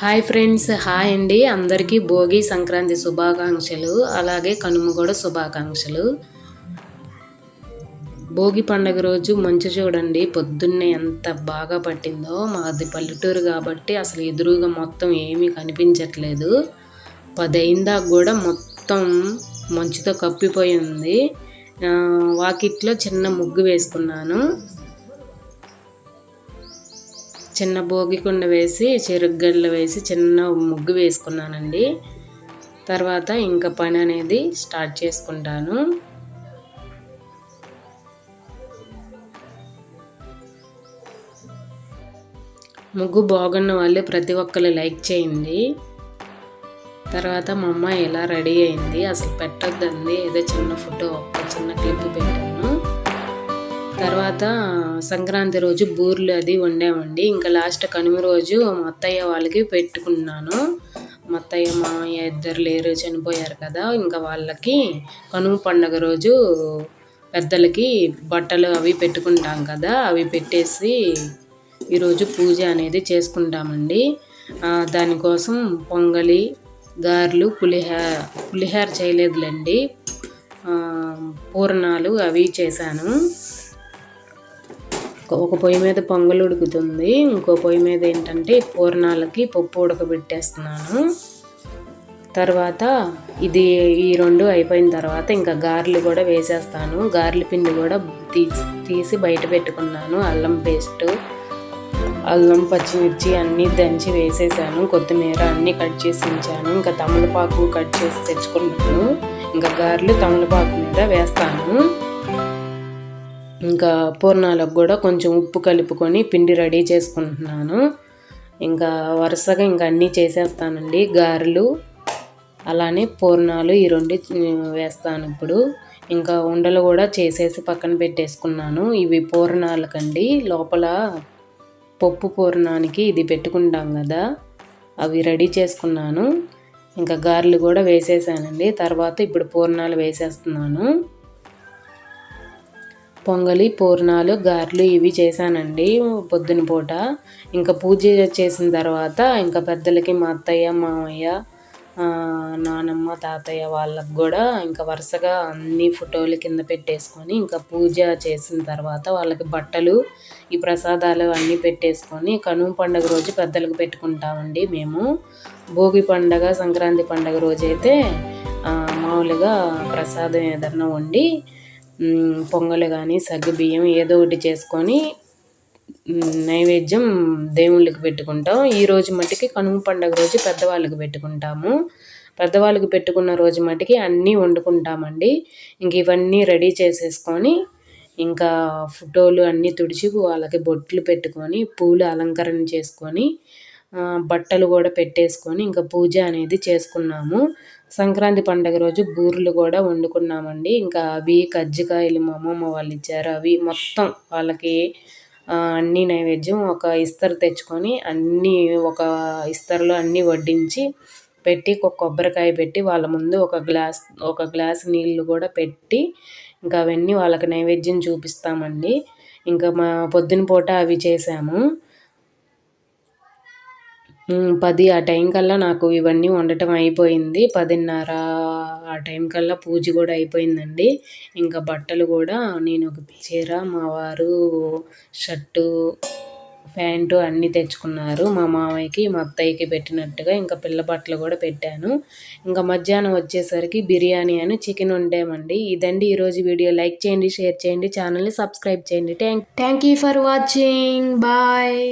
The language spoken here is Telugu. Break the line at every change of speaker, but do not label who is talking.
హాయ్ ఫ్రెండ్స్, హాయ్ అండి. అందరికీ భోగి సంక్రాంతి శుభాకాంక్షలు, అలాగే కనుమ కూడా శుభాకాంక్షలు. భోగి పండుగ రోజు మంచు చూడండి, పొద్దున్నే ఎంత బాగా పట్టిందో. మాది పల్లెటూరు కాబట్టి అసలు ఎదురుగా మొత్తం ఏమీ కనిపించట్లేదు. 10 అయిందాక కూడా మొత్తం మంచుతో కప్పిపోయి ఉంది. వాకిట్లో చిన్న ముగ్గు వేసుకున్నాను. చిన్న భోగి కుండ వేసి చెరుగ్గడ్డలు వేసి చిన్న ముగ్గు వేసుకున్నానండి. తర్వాత ఇంకా పని అనేది స్టార్ట్ చేసుకుంటాను. ముగ్గు బాగున్న వాళ్ళు ప్రతి ఒక్కరు లైక్ చేయండి. తర్వాత మా అమ్మ ఎలా రెడీ అయింది, అసలు పెట్టొద్దండి, ఏదో చిన్న ఫోటో ఒక చిన్న క్లిప్ పెట్టాను. తర్వాత సంక్రాంతి రోజు బూర్లు అది వండామండి. ఇంకా లాస్ట్ కనుమ రోజు మా అత్తయ్య వాళ్ళకి పెట్టుకున్నాను. మా అత్తయ్య మామయ్య ఇద్దరు లేరు, చనిపోయారు కదా. ఇంకా వాళ్ళకి కనుమ పండుగ రోజు పెద్దలకి బట్టలు అవి పెట్టుకుంటాం కదా, అవి పెట్టేసి ఈరోజు పూజ అనేది చేసుకుంటామండి. దానికోసం పొంగలి, గారెలు, పులిహార చేయలేదులేండి, పూర్ణాలు అవి చేశాను. ఒక పొయ్యి మీద పొంగల్ ఉడుకుతుంది, ఇంకో పొయ్యి మీద ఏంటంటే పూర్ణాలకి పప్పు ఉడకబెట్టేస్తున్నాను. తర్వాత ఈ 2 అయిపోయిన తర్వాత ఇంకా గారెలు కూడా వేసేస్తాను. గారెల పిండి కూడా తీసి బయట పెట్టుకున్నాను. అల్లం పేస్టు, అల్లం, పచ్చిమిర్చి అన్నీ దంచి వేసేసాను. కొత్తిమీర అన్నీ కట్ చేసి ఉంచాను. ఇంకా తమలపాకు కట్ చేసి తెచ్చుకున్నాను. ఇంకా గారెలు తమలపాకు మీద వేస్తాను. ఇంకా పూర్ణాలకు కూడా కొంచెం ఉప్పు కలుపుకొని పిండి రెడీ చేసుకుంటున్నాను. ఇంకా వరుసగా ఇంకా అన్నీ చేసేస్తానండి. గారెలు అలానే పూర్ణాలు ఈ 2 వేస్తాను ఇప్పుడు. ఇంకా ఉండలు కూడా చేసేసి పక్కన పెట్టేసుకున్నాను. ఇవి పూర్ణాలకండి, లోపల పప్పు పూర్ణానికి ఇది పెట్టుకుంటాం కదా, అవి రెడీ చేసుకున్నాను. ఇంకా గారెలు కూడా వేసేసానండి. తర్వాత ఇప్పుడు పూర్ణాలు వేసేస్తున్నాను. పొంగలి, పూర్ణాలు, గారెలు ఇవి చేశానండి పొద్దున పూట. ఇంకా పూజ చేసిన తర్వాత ఇంకా పెద్దలకి మా అత్తయ్య, మామయ్య, నానమ్మ, తాతయ్య వాళ్ళకు కూడా ఇంకా వరుసగా అన్ని ఫోటోలు కింద పెట్టేసుకొని ఇంకా పూజ చేసిన తర్వాత వాళ్ళకి బట్టలు, ఈ ప్రసాదాలు అన్నీ పెట్టేసుకొని కనుమ పండుగ రోజు పెద్దలకు పెట్టుకుంటామండి మేము. భోగి పండుగ, సంక్రాంతి పండుగ రోజైతే మామూలుగా ప్రసాదం ఏదన్నా వండి పొంగలు కానీ సగ్గుబియ్యం ఏదో ఒకటి చేసుకొని నైవేద్యం దేవుళ్ళకి పెట్టుకుంటాం. ఈరోజు మట్టికి కనుమ పండుగ రోజు పెద్దవాళ్ళకి పెట్టుకుంటాము. పెద్దవాళ్ళకి పెట్టుకున్న రోజు మట్టికి అన్నీ వండుకుంటామండి. ఇంక ఇవన్నీ రెడీ చేసేసుకొని ఇంకా ఫోటోలు అన్నీ తుడిచి వాళ్ళకి బొట్లు పెట్టుకొని పూలు అలంకరణ చేసుకొని బట్టలు కూడా పెట్టేసుకొని ఇంకా పూజ అనేది చేసుకున్నాము. సంక్రాంతి పండుగ రోజు బూరెలు కూడా వండుకున్నామండి. ఇంకా అవి కజ్జికాయలు మా అమ్మమ్మ వాళ్ళు ఇచ్చారు. అవి మొత్తం వాళ్ళకి అన్నీ నైవేద్యం ఒక ఇస్తరు తెచ్చుకొని అన్నీ ఒక ఇస్తరులో అన్నీ వడ్డించి పెట్టి కొబ్బరికాయ పెట్టి వాళ్ళ ముందు ఒక గ్లాస్ నీళ్ళు కూడా పెట్టి ఇంకా అవన్నీ వాళ్ళకి నైవేద్యం చూపిస్తామండి. ఇంకా మా పొద్దున పూట అవి చేసాము. 10 ఆ టైం కల్లా నాకు ఇవన్నీ వండటం అయిపోయింది. 10:30 ఆ టైం కల్లా పూజ కూడా అయిపోయిందండి. ఇంకా బట్టలు కూడా నేను ఒక చీర, మా వారు షర్టు, ప్యాంటు అన్నీ తెచ్చుకున్నారు. మా మామయ్యకి, మా అత్తయ్యకి పెట్టినట్టుగా ఇంకా పిల్ల బట్టలు కూడా పెట్టాను. ఇంకా మధ్యాహ్నం వచ్చేసరికి బిర్యానీ అని చికెన్ వండామండి. ఇదండి ఈరోజు వీడియో. లైక్ చేయండి, షేర్ చేయండి, ఛానల్ని సబ్స్క్రైబ్ చేయండి. Thank you for watching. Bye.